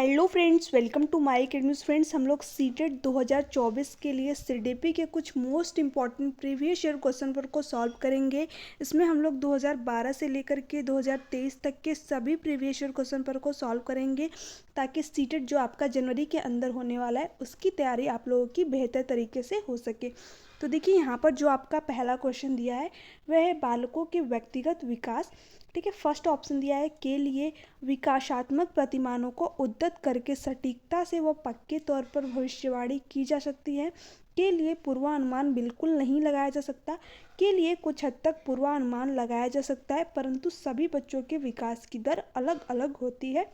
Hello friends, welcome to my academies. Friends, हम लोग CTET 2024 के लिए सीडीपी के कुछ most important previous year question paper को सॉल्व करेंगे। इसमें हम लोग 2012 से लेकर के 2023 तक के सभी प्रीवियस ईयर क्वेश्चन पेपर को सॉल्व करेंगे ताकि सीटेट जो आपका जनवरी के अंदर होने वाला है उसकी तैयारी आप लोगों की बेहतर तरीके से हो सके। तो देखिए, यहाँ पर जो आपका पहला क्वेश्चन दिया है वह है बालकों के व्यक्तिगत विकास। ठीक है, फर्स्ट ऑप्शन दिया है के लिए विकासात्मक प्रतिमानों को उद्धृत करके सटीकता से व पक्के तौर पर भविष्यवाणी की जा सकती है। के लिए पूर्वानुमान बिल्कुल नहीं लगाया जा सकता। के लिए कुछ हद तक पूर्वानुमान लगाया जा सकता है, परंतु सभी बच्चों के विकास की दर अलग अलग होती है,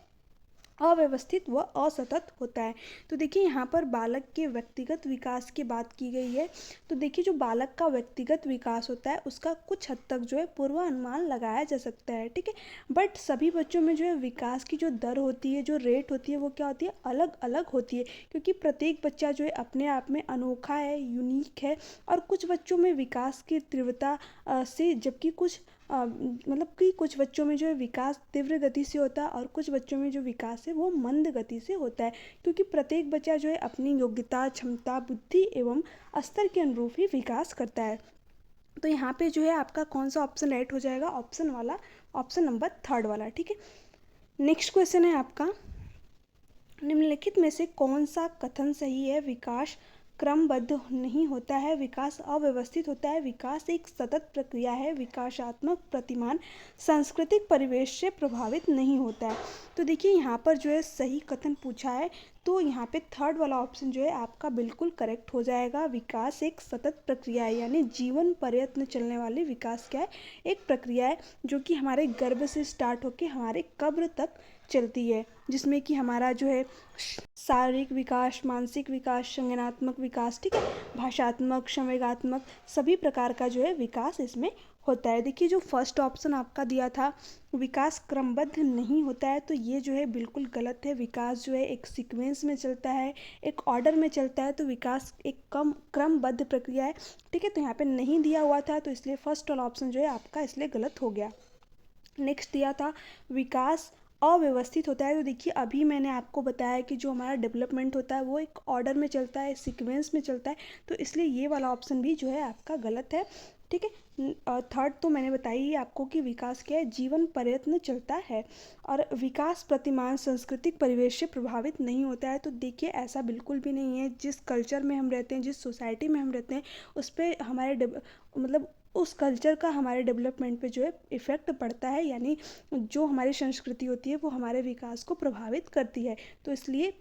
अव्यवस्थित व असतत होता है। तो देखिए, यहाँ पर बालक के व्यक्तिगत विकास की बात की गई है। तो देखिए, जो बालक का व्यक्तिगत विकास होता है उसका कुछ हद तक जो है पूर्वानुमान लगाया जा सकता है। ठीक है, बट सभी बच्चों में जो है विकास की जो दर होती है, जो रेट होती है, वो क्या होती है, अलग अलग होती है, क्योंकि प्रत्येक बच्चा जो है अपने आप में अनोखा है, यूनिक है। और कुछ बच्चों में विकास की तीव्रता से, जबकि मतलब कि कुछ बच्चों में जो है विकास तीव्र गति से होता है और कुछ बच्चों में जो विकास है वो मंद गति से होता है, क्योंकि प्रत्येक बच्चा जो है अपनी योग्यता, क्षमता, बुद्धि एवं स्तर के अनुरूप ही विकास करता है। तो यहाँ पे जो है आपका कौन सा ऑप्शन राइट हो जाएगा? ऑप्शन नंबर थर्ड वाला। ठीक है, नेक्स्ट क्वेश्चन है आपका, निम्नलिखित में से कौन सा कथन सही है? विकास क्रमबद्ध नहीं होता है, विकास अव्यवस्थित होता है, विकास एक सतत प्रक्रिया है, विकासात्मक प्रतिमान सांस्कृतिक परिवेश से प्रभावित नहीं होता है। तो देखिए, यहाँ पर जो है सही कथन पूछा है, तो यहाँ पे थर्ड वाला ऑप्शन जो है आपका बिल्कुल करेक्ट हो जाएगा। विकास एक सतत प्रक्रिया है, यानी जीवन पर्यंत चलने वाली विकास क्या है? एक प्रक्रिया है जो कि हमारे गर्भ से स्टार्ट होकर हमारे कब्र तक चलती है, जिसमें कि हमारा जो है शारीरिक विकास, मानसिक विकास, संज्ञानात्मक विकास, ठीक है, भाषात्मक, संवेगात्मक, सभी प्रकार का जो है विकास इसमें होता है। देखिए, जो फर्स्ट ऑप्शन आपका दिया था विकास क्रमबद्ध नहीं होता है, तो ये जो है बिल्कुल गलत है। विकास जो है एक सीक्वेंस में चलता है, एक ऑर्डर में चलता है, तो विकास एक क्रमबद्ध प्रक्रिया है। ठीक है, तो यहाँ पे नहीं दिया हुआ था, तो इसलिए फर्स्ट वाला ऑप्शन जो है आपका इसलिए गलत हो गया। नेक्स्ट दिया था विकास अव्यवस्थित होता है। तो देखिए, अभी मैंने आपको बताया कि जो हमारा डेवलपमेंट होता है वो एक ऑर्डर में चलता है, सीक्वेंस में चलता है, तो इसलिए ये वाला ऑप्शन भी जो है आपका गलत है। ठीक है, थर्ड तो मैंने बताई ही आपको कि विकास क्या है, जीवन प्रयत्न चलता है, और विकास प्रतिमान सांस्कृतिक परिवेश से प्रभावित नहीं होता है। तो देखिए, ऐसा बिल्कुल भी नहीं है। जिस कल्चर में हम रहते हैं, जिस सोसाइटी में हम रहते हैं, उस पर हमारे मतलब उस कल्चर का हमारे डेवलपमेंट पे जो है इफ़ेक्ट पड़ता है, यानी जो हमारी संस्कृति होती है वो हमारे विकास को प्रभावित करती है। तो इसलिए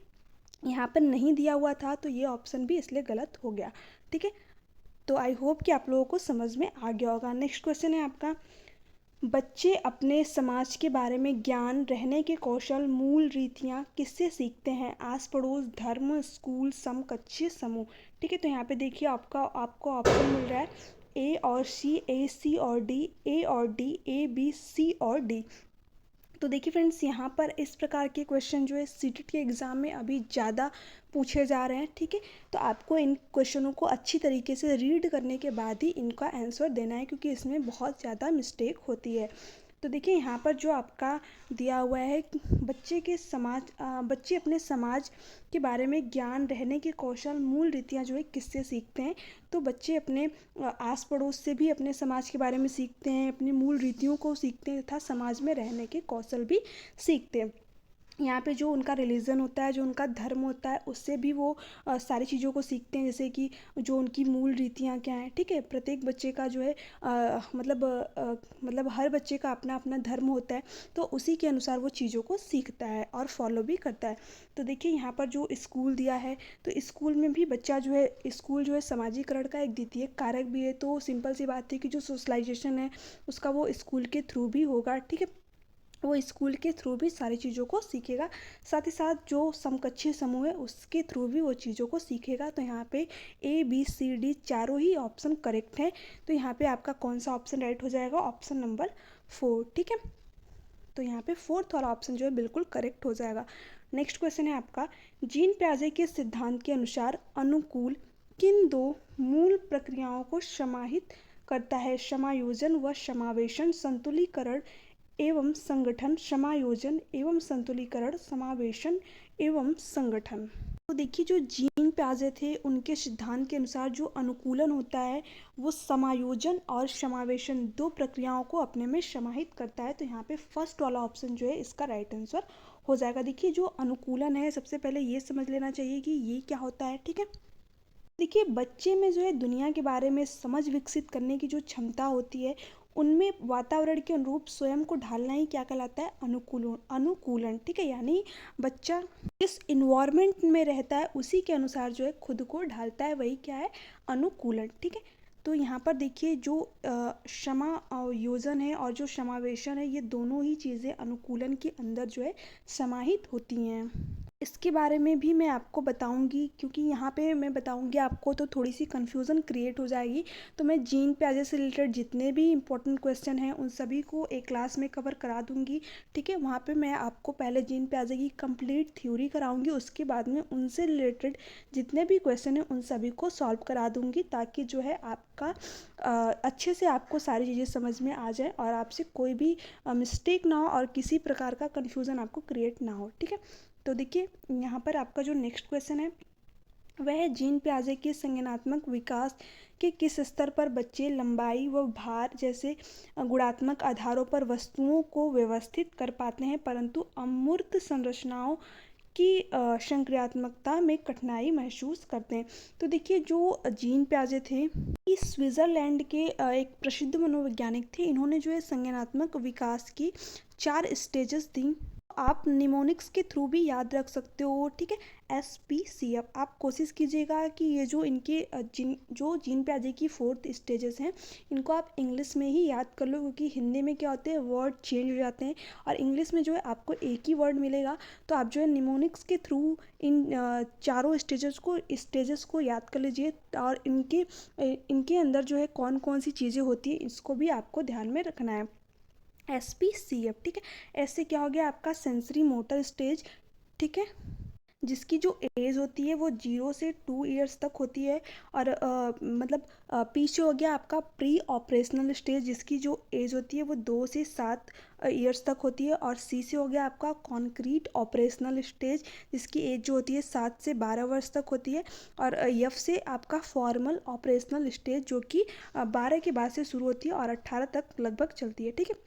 यहाँ पर नहीं दिया हुआ था, तो ये ऑप्शन भी इसलिए गलत हो गया। ठीक है, तो आई होप कि आप लोगों को समझ में आ गया होगा। नेक्स्ट क्वेश्चन है आपका, बच्चे अपने समाज के बारे में ज्ञान, रहने के कौशल, मूल रीतियाँ किससे सीखते हैं? आस पड़ोस, धर्म, स्कूल, समकक्षीय समूह। ठीक है, तो यहाँ पे देखिए आपको ऑप्शन मिल रहा है ए और सी, ए, सी और डी, ए और डी, ए, बी, सी और डी। तो देखिए फ्रेंड्स, यहाँ पर इस प्रकार के क्वेश्चन जो है सीटेट के एग्ज़ाम में अभी ज़्यादा पूछे जा रहे हैं। ठीक है, तो आपको इन क्वेश्चनों को अच्छी तरीके से रीड करने के बाद ही इनका आंसर देना है, क्योंकि इसमें बहुत ज़्यादा मिस्टेक होती है। तो देखिए, यहाँ पर जो आपका दिया हुआ है कि बच्चे अपने समाज के बारे में ज्ञान, रहने के कौशल, मूल रीतियाँ जो है किससे सीखते हैं? तो बच्चे अपने आस पड़ोस से भी अपने समाज के बारे में सीखते हैं, अपनी मूल रीतियों को सीखते हैं तथा समाज में रहने के कौशल भी सीखते हैं। यहाँ पे जो उनका रिलीजन होता है, जो उनका धर्म होता है, उससे भी वो सारी चीज़ों को सीखते हैं, जैसे कि जो उनकी मूल रीतियाँ क्या हैं। ठीक है, प्रत्येक बच्चे का जो है मतलब हर बच्चे का अपना अपना धर्म होता है, तो उसी के अनुसार वो चीज़ों को सीखता है और फॉलो भी करता है। तो देखिए, यहाँ पर जो स्कूल दिया है, तो स्कूल में भी बच्चा जो है, स्कूल जो है सामाजिकरण का एक द्वितीयक कारक भी है। तो सिंपल सी बात है कि जो सोशलाइजेशन है उसका वो स्कूल के थ्रू भी होगा। ठीक है, वो स्कूल के थ्रू भी सारी चीज़ों को सीखेगा, साथ ही साथ जो समकक्षीय समूह है उसके थ्रू भी वो चीज़ों को सीखेगा। तो यहाँ पे ए, बी, सी, डी चारों ही ऑप्शन करेक्ट हैं। तो यहाँ पे आपका कौन सा ऑप्शन राइट हो जाएगा? Option number 4। ठीक है, तो यहाँ पे फोर्थ वाला ऑप्शन जो है बिल्कुल करेक्ट हो जाएगा। नेक्स्ट क्वेश्चन है आपका, जीन पियाजे के सिद्धांत के अनुसार अनुकूल किन दो मूल प्रक्रियाओं को समाहित करता है? समायोजन व समावेशन, संतुलीकरण एवं संगठन, समायोजन एवं संतुलीकरण, समावेशन एवं संगठन। तो देखिए जो जीन पियाजे थे उनके सिद्धांत के अनुसार जो अनुकूलन होता है वो समायोजन और समावेशन दो प्रक्रियाओं को अपने में समाहित करता है। तो यहाँ पे फर्स्ट वाला ऑप्शन जो है इसका राइट आंसर हो जाएगा। देखिए जो अनुकूलन है सबसे पहले ये समझ लेना चाहिए कि ये क्या होता है, ठीक है। देखिए बच्चे में जो है दुनिया के बारे में समझ विकसित करने की जो क्षमता होती है उनमें वातावरण के अनुरूप स्वयं को ढालना ही क्या कहलाता है, अनुकूलन। अनुकूलन, ठीक है। यानी बच्चा जिस इन्वायरमेंट में रहता है उसी के अनुसार जो है खुद को ढालता है, वही क्या है, अनुकूलन, ठीक है। तो यहाँ पर देखिए जो समायोजन है और जो समावेशन है ये दोनों ही चीज़ें अनुकूलन के अंदर जो है समाहित होती हैं। इसके बारे में भी मैं आपको बताऊंगी, क्योंकि यहाँ पे मैं बताऊंगी आपको तो थोड़ी सी कन्फ्यूज़न क्रिएट हो जाएगी। तो मैं जीन पियाजे से रिलेटेड जितने भी इंपॉर्टेंट क्वेश्चन हैं उन सभी को एक क्लास में कवर करा दूंगी, ठीक है। वहाँ पे मैं आपको पहले जीन पियाजे की कंप्लीट थ्योरी कराऊंगी, उसके बाद में उनसे रिलेटेड जितने भी क्वेश्चन हैं उन सभी को सॉल्व करा दूंगी, ताकि जो है आपका अच्छे से आपको सारी चीज़ें समझ में आ जाए और आपसे कोई भी मिस्टेक ना हो और किसी प्रकार का कन्फ्यूज़न आपको क्रिएट ना हो, ठीक है। तो देखिए यहाँ पर आपका जो नेक्स्ट क्वेश्चन है वह है जीन पियाजे के संज्ञानात्मक विकास के किस स्तर पर बच्चे लंबाई व भार जैसे गुणात्मक आधारों पर वस्तुओं को व्यवस्थित कर पाते हैं, परंतु अमूर्त संरचनाओं की संक्रियात्मकता में कठिनाई महसूस करते हैं। तो देखिए जो जीन पियाजे थे ये स्विट्ज़रलैंड के एक प्रसिद्ध मनोवैज्ञानिक थे। इन्होंने जो है संज्ञानात्मक विकास की 4 स्टेजेस दी। आप निमोनिक्स के थ्रू भी याद रख सकते हो, ठीक है। SPCF आप कोशिश कीजिएगा कि ये जो इनके जो जीन पियाजे की 4th स्टेजेस हैं इनको आप इंग्लिश में ही याद कर लो, क्योंकि हिंदी में क्या होते हैं वर्ड चेंज हो जाते हैं और इंग्लिश में जो है आपको एक ही वर्ड मिलेगा। तो आप जो है निमोनिक्स के थ्रू इन चारों स्टेजेस को याद कर लीजिए और इनके अंदर जो है कौन कौन सी चीज़ें होती हैं इसको भी आपको ध्यान में रखना है। SPCF, ठीक है। ऐसे क्या हो गया आपका सेंसरी मोटर स्टेज, ठीक है, जिसकी जो एज होती है वो 0 से 2 ईयर्स तक होती है। और पीछे हो गया आपका प्री ऑपरेशनल स्टेज, जिसकी जो एज होती है वो 2 से 7 ईयर्स तक होती है। और सी से हो गया आपका कॉन्क्रीट ऑपरेशनल स्टेज, जिसकी एज जो होती है 7 से 12 वर्ष तक होती है। और एफ से आपका फॉर्मल ऑपरेशनल स्टेज, जो कि 12 के बाद से शुरू होती है और 18 तक लगभग चलती है, ठीक है।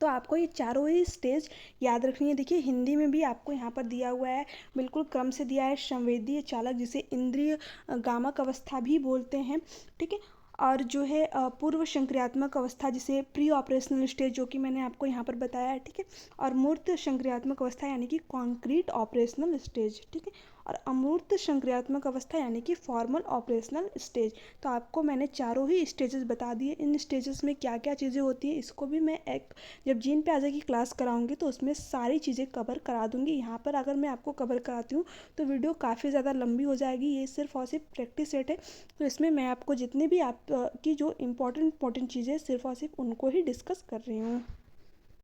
तो आपको ये चारों ही स्टेज याद रखनी है। देखिए हिंदी में भी आपको यहाँ पर दिया हुआ है, बिल्कुल क्रम से दिया है। संवेदीय चालक जिसे इंद्रिय गामक अवस्था भी बोलते हैं, ठीक है। और जो है पूर्व संक्रियात्मक अवस्था जिसे प्री ऑपरेशनल स्टेज, जो कि मैंने आपको यहाँ पर बताया है, ठीक है। और मूर्त संक्रियात्मक अवस्था यानी कि कॉन्क्रीट ऑपरेशनल स्टेज, ठीक है। और अमूर्त संक्रियात्मक अवस्था यानी कि फॉर्मल ऑपरेशनल स्टेज। तो आपको मैंने चारों ही स्टेजेस बता दिए। इन स्टेजेस में क्या क्या चीज़ें होती हैं इसको भी मैं एक जब जीन पियाजे की क्लास कराऊंगी तो उसमें सारी चीज़ें कवर करा दूंगी। यहाँ पर अगर मैं आपको कवर कराती हूँ तो वीडियो काफ़ी ज़्यादा लंबी हो जाएगी। ये सिर्फ और सिर्फ प्रैक्टिस सेट है, तो इसमें मैं आपको जितने भी आप की जो इम्पोर्टेंट चीज़ें सिर्फ और सिर्फ उनको ही डिस्कस कर रही हूँ।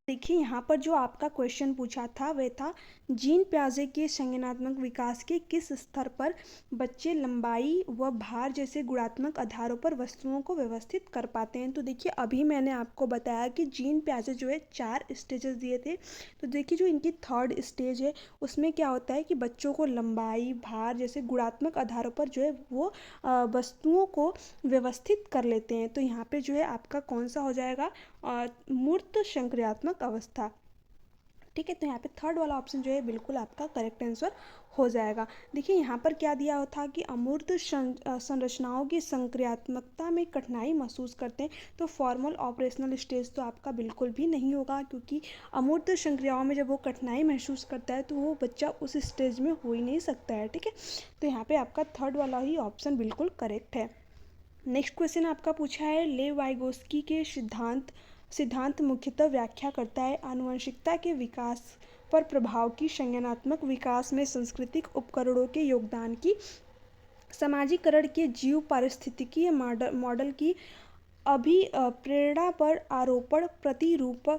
देखिए यहाँ पर जो आपका क्वेश्चन पूछा था वह था जीन पियाजे के संज्ञानात्मक विकास के किस स्तर पर बच्चे लंबाई व भार जैसे गुणात्मक आधारों पर वस्तुओं को व्यवस्थित कर पाते हैं। तो देखिए अभी मैंने आपको बताया कि जीन पियाजे जो है 4 स्टेजेस दिए थे। तो देखिए जो इनकी 3rd स्टेज है उसमें क्या होता है कि बच्चों को लंबाई भार जैसे गुणात्मक आधारों पर जो है वो वस्तुओं को व्यवस्थित कर लेते हैं। तो यहाँ पे जो है आपका कौन सा हो जाएगा, मूर्त संक्रियात्मक अवस्था, ठीक है। तो यहाँ पे 3rd वाला ऑप्शन जो है बिल्कुल आपका करेक्ट आंसर हो जाएगा। देखिए यहाँ पर क्या दिया हुआ था कि अमूर्त संरचनाओं की संक्रियात्मकता में कठिनाई महसूस करते हैं। तो फॉर्मल ऑपरेशनल स्टेज तो आपका बिल्कुल भी नहीं होगा, क्योंकि अमूर्त संक्रियाओं में जब वो कठिनाई महसूस करता है तो वो बच्चा उस स्टेज में हो ही नहीं सकता है, ठीक है। तो यहाँ पे आपका 3rd वाला ही ऑप्शन बिल्कुल करेक्ट है। नेक्स्ट क्वेश्चन आपका पूछा है लेव वाइगोस्की के सिद्धांत मुख्यतः व्याख्या करता है आनुवंशिकता के विकास पर प्रभाव की, संज्ञानात्मक विकास में सांस्कृतिक उपकरणों के योगदान की, समाजीकरण के जीव पारिस्थितिकीय मॉडल की, अभिप्रेरणा पर आरोपण प्रतिरूप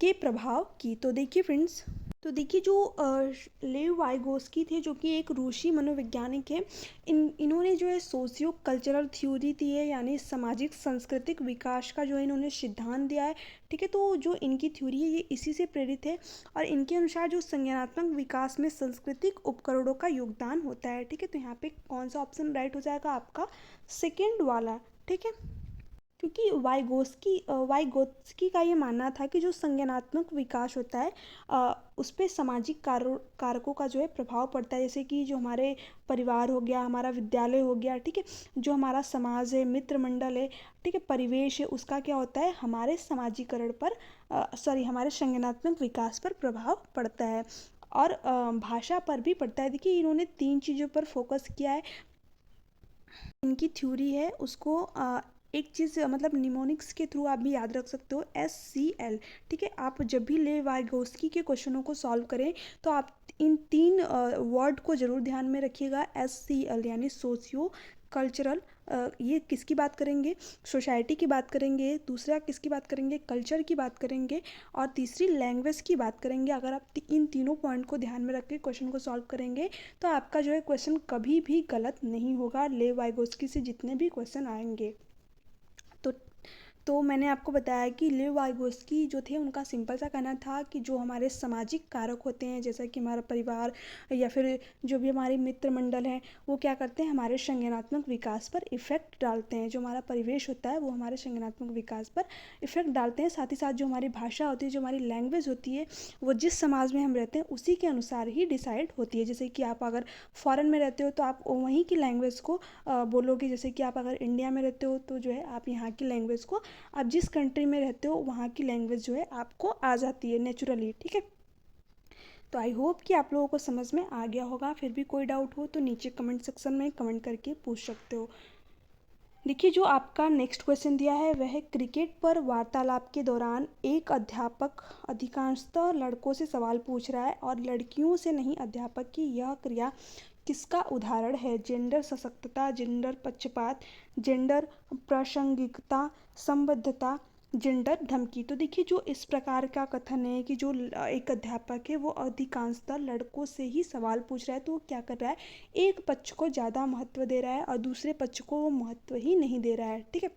के प्रभाव की। तो देखिए फ्रेंड्स तो देखिए जो लेव वाइगोस्की थे जो कि एक रूसी मनोवैज्ञानिक हैं। इन्होंने जो है सोशियो कल्चरल थ्योरी दी है, यानी सामाजिक सांस्कृतिक विकास का जो है इन्होंने सिद्धांत दिया है। ठीक है, तो जो इनकी थ्योरी है ये इसी से प्रेरित है और इनके अनुसार जो संज्ञानात्मक विकास में सांस्कृतिक उपकरणों का योगदान होता है। ठीक है, तो यहाँ पे कौन सा ऑप्शन राइट हो जाएगा आपका? सेकेंड वाला। ठीक है, क्योंकि वाइगोत्स्की का ये मानना था कि जो संज्ञानात्मक विकास होता है उस पे सामाजिक कारकों का जो है प्रभाव पड़ता है, जैसे कि जो हमारे परिवार हो गया, हमारा विद्यालय हो गया, ठीक है, जो हमारा समाज है, मित्र मंडल है, ठीक है, परिवेश है, उसका क्या होता है हमारे समाजीकरण पर हमारे संज्ञानात्मक विकास पर प्रभाव पड़ता है और भाषा पर भी पड़ता है। देखिए इन्होंने 3 चीज़ों पर फोकस किया है। इनकी थ्योरी है उसको एक चीज़ मतलब निमोनिक्स के थ्रू आप भी याद रख सकते हो, SCL। ठीक है, आप जब भी ले वाइगोस्की के क्वेश्चनों को सॉल्व करें तो आप इन 3 वर्ड को ज़रूर ध्यान में रखिएगा। SCL यानी सोशियो कल्चरल, ये किसकी बात करेंगे? सोसाइटी की बात करेंगे। दूसरा किसकी बात करेंगे? कल्चर की बात करेंगे। और तीसरी लैंग्वेज की बात करेंगे। अगर आप इन तीनों पॉइंट को ध्यान में रख के क्वेश्चन को सॉल्व करेंगे तो आपका जो है क्वेश्चन कभी भी गलत नहीं होगा। ले वाइगोस्की से जितने भी क्वेश्चन आएंगे तो मैंने आपको बताया कि लेव वाइगोस्की जो थे उनका सिंपल सा कहना था कि जो हमारे सामाजिक कारक होते हैं, जैसा कि हमारा परिवार या फिर जो भी हमारे मित्र मंडल हैं, वो क्या करते हैं हमारे संज्ञानात्मक विकास पर इफ़ेक्ट डालते हैं। जो हमारा परिवेश होता है वो हमारे संज्ञानात्मक विकास पर इफ़ेक्ट डालते हैं। साथ ही साथ जो हमारी भाषा होती है, जो हमारी लैंग्वेज होती है, वो जिस समाज में हम रहते हैं उसी के अनुसार ही डिसाइड होती है। जैसे कि आप अगर फॉरेन में रहते हो तो आप वहीं की लैंग्वेज को बोलोगे। जैसे कि आप अगर इंडिया में रहते हो तो जो है आप यहाँ की लैंग्वेज को, आप जिस कंट्री में रहते हो वहाँ की लैंग्वेज जो है आपको आ जाती है नेचुरली। ठीक है, तो आई होप कि आप लोगों को समझ में आ गया होगा। फिर भी कोई डाउट हो तो नीचे कमेंट सेक्शन में कमेंट करके पूछ सकते हो। देखिए जो आपका नेक्स्ट क्वेश्चन दिया है वह है क्रिकेट पर वार्तालाप के दौरान एक अध्यापक अधिकांशतः लड़कों से सवाल पूछ रहा है और लड़कियों से नहीं। अध्यापक की यह क्रिया किसका उदाहरण है? जेंडर सशक्तता, जेंडर पक्षपात, जेंडर प्रासंगिकता, संबद्धता, जेंडर धमकी। तो देखिए जो इस प्रकार का कथन है कि जो एक अध्यापक है वो अधिकांशतः लड़कों से ही सवाल पूछ रहा है, तो वो क्या कर रहा है, एक पक्ष को ज़्यादा महत्व दे रहा है और दूसरे पक्ष को वो महत्व ही नहीं दे रहा है। ठीक है,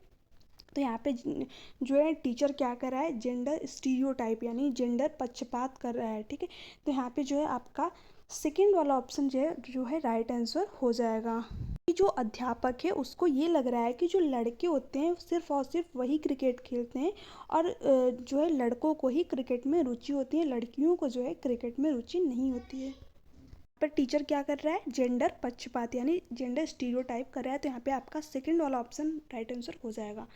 तो यहाँ पे जो है टीचर क्या कर रहा है, जेंडर स्टीरियोटाइप यानी जेंडर पक्षपात कर रहा है। ठीक है, तो यहाँ पे जो है आपका सेकेंड वाला ऑप्शन जो है राइट आंसर हो जाएगा। कि जो अध्यापक है उसको ये लग रहा है कि जो लड़के होते हैं सिर्फ और सिर्फ वही क्रिकेट खेलते हैं और जो है लड़कों को ही क्रिकेट में रुचि होती है, लड़कियों को जो है क्रिकेट में रुचि नहीं होती है। पर टीचर क्या कर रहा है, जेंडर पक्षपात यानी जेंडर स्टीरियोटाइप कर रहा है। तो यहाँ पे आपका सेकंड वाला ऑप्शन राइट आंसर हो जाएगा।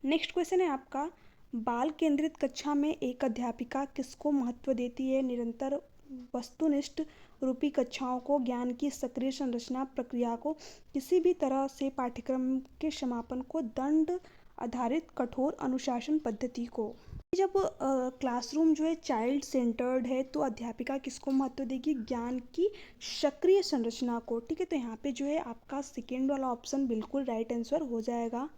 नेक्स्ट क्वेश्चन है आपका, बाल केंद्रित कक्षा में एक अध्यापिका किसको महत्व देती है? निरंतर वस्तुनिष्ठ रूपी कक्षाओं को, ज्ञान की सक्रिय संरचना प्रक्रिया को, किसी भी तरह से पाठ्यक्रम के समापन को, दंड आधारित कठोर अनुशासन पद्धति को। जब क्लासरूम जो है चाइल्ड सेंटर्ड है तो अध्यापिका किसको महत्व देगी? ज्ञान की सक्रिय संरचना को। ठीक है, तो यहाँ पे जो है आपका सेकेंड वाला ऑप्शन बिल्कुल राइट आंसर हो जाएगा।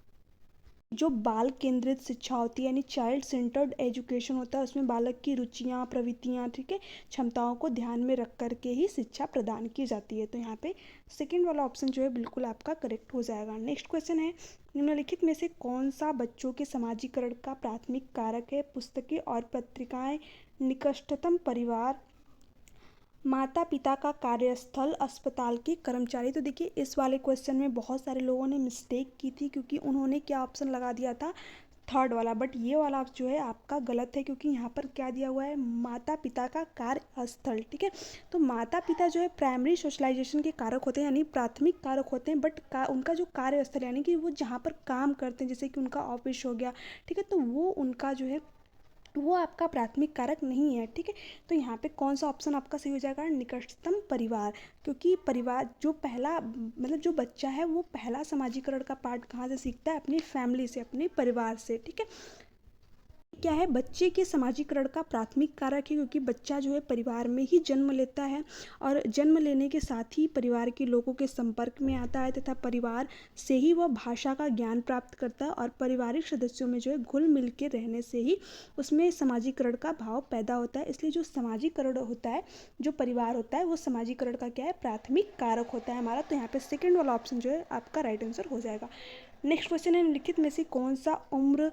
जो बाल केंद्रित शिक्षा होती है यानी चाइल्ड सेंटर्ड एजुकेशन होता है उसमें बालक की रुचियाँ, प्रवृत्तियाँ, ठीक है, क्षमताओं को ध्यान में रख करके ही शिक्षा प्रदान की जाती है। तो यहाँ पे सेकंड वाला ऑप्शन जो है बिल्कुल आपका करेक्ट हो जाएगा। नेक्स्ट क्वेश्चन है, निम्नलिखित में से कौन सा बच्चों के समाजीकरण का प्राथमिक कारक है? पुस्तकें और पत्रिकाएं, निकटतम परिवार, माता पिता का कार्यस्थल, अस्पताल के कर्मचारी। तो देखिए इस वाले क्वेश्चन में बहुत सारे लोगों ने मिस्टेक की थी क्योंकि उन्होंने क्या ऑप्शन लगा दिया था, थर्ड वाला। बट ये वाला जो है आपका गलत है क्योंकि यहाँ पर क्या दिया हुआ है, माता पिता का कार्यस्थल। ठीक है, तो माता पिता जो है प्राइमरी सोशलाइजेशन के कारक होते हैं यानी प्राथमिक कारक होते हैं, बट उनका जो कार्यस्थल यानी कि वो जहाँ पर काम करते हैं जैसे कि उनका ऑफिस हो गया, ठीक है, तो वो उनका जो है वो आपका प्राथमिक कारक नहीं है। ठीक है, तो यहाँ पे कौन सा ऑप्शन आपका सही हो जाएगा, निकटतम परिवार। क्योंकि परिवार जो पहला मतलब जो बच्चा है वो पहला समाजीकरण का पार्ट कहाँ से सीखता है, अपनी फैमिली से, अपने परिवार से। ठीक है, क्या है, बच्चे के समाजीकरण का प्राथमिक कारक है, क्योंकि बच्चा जो है परिवार में ही जन्म लेता है और जन्म लेने के साथ ही परिवार के लोगों के संपर्क में आता है तथा परिवार से ही वह भाषा का ज्ञान प्राप्त करता है और पारिवारिक सदस्यों में जो है घुल मिल के रहने से ही उसमें समाजीकरण का भाव पैदा होता है। इसलिए जो समाजीकरण होता है, जो परिवार होता है, वो समाजीकरण का क्या है, प्राथमिक कारक होता है हमारा। तो यहाँ पे सेकंड वाला ऑप्शन जो है आपका राइट आंसर हो जाएगा। नेक्स्ट क्वेश्चन है, निम्नलिखित में से कौन सा उम्र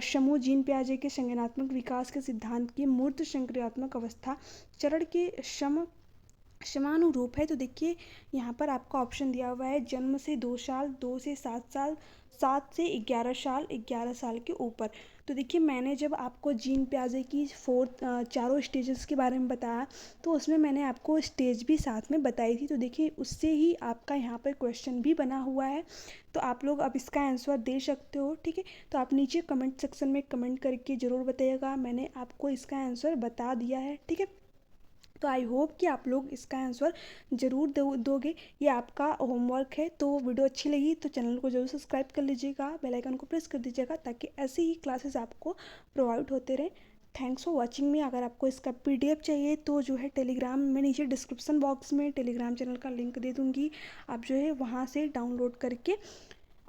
समूह जीन पियाजे के संज्ञानात्मक विकास के सिद्धांत की मूर्त संक्रियात्मक अवस्था चरण के समानुरूप है। तो देखिए यहाँ पर आपका ऑप्शन दिया हुआ है जन्म से 2 साल, 2 से 7 साल, 7 से 11 साल, 11 साल के ऊपर। तो देखिए मैंने जब आपको जीन पियाजे की चारों स्टेजेस के बारे में बताया तो उसमें मैंने आपको स्टेज भी साथ में बताई थी। तो देखिए उससे ही आपका यहाँ पर क्वेश्चन भी बना हुआ है। तो आप लोग अब इसका आंसर दे सकते हो, ठीक है। तो आप नीचे कमेंट सेक्शन में कमेंट करके ज़रूर बताइएगा, मैंने आपको इसका आंसर बता दिया है, ठीक है। तो आई होप कि आप लोग इसका आंसर ज़रूर दोगे, ये आपका होमवर्क है। तो वीडियो अच्छी लगी तो चैनल को ज़रूर सब्सक्राइब कर लीजिएगा, बेल आइकन को प्रेस कर दीजिएगा ताकि ऐसे ही क्लासेस आपको प्रोवाइड होते रहें। थैंक्स फॉर वॉचिंग मी। अगर आपको इसका PDF चाहिए तो जो है टेलीग्राम में नीचे डिस्क्रिप्शन बॉक्स में टेलीग्राम चैनल का लिंक दे दूँगी, आप जो है वहाँ से डाउनलोड करके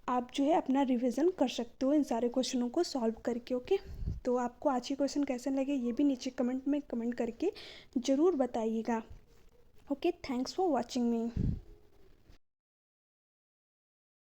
आप जो है अपना रिवीजन कर सकते हो इन सारे क्वेश्चनों को सॉल्व करके। ओके, तो आपको आज के क्वेश्चन कैसे लगे ये भी नीचे कमेंट में कमेंट करके ज़रूर बताइएगा। Okay, thanks for watching me.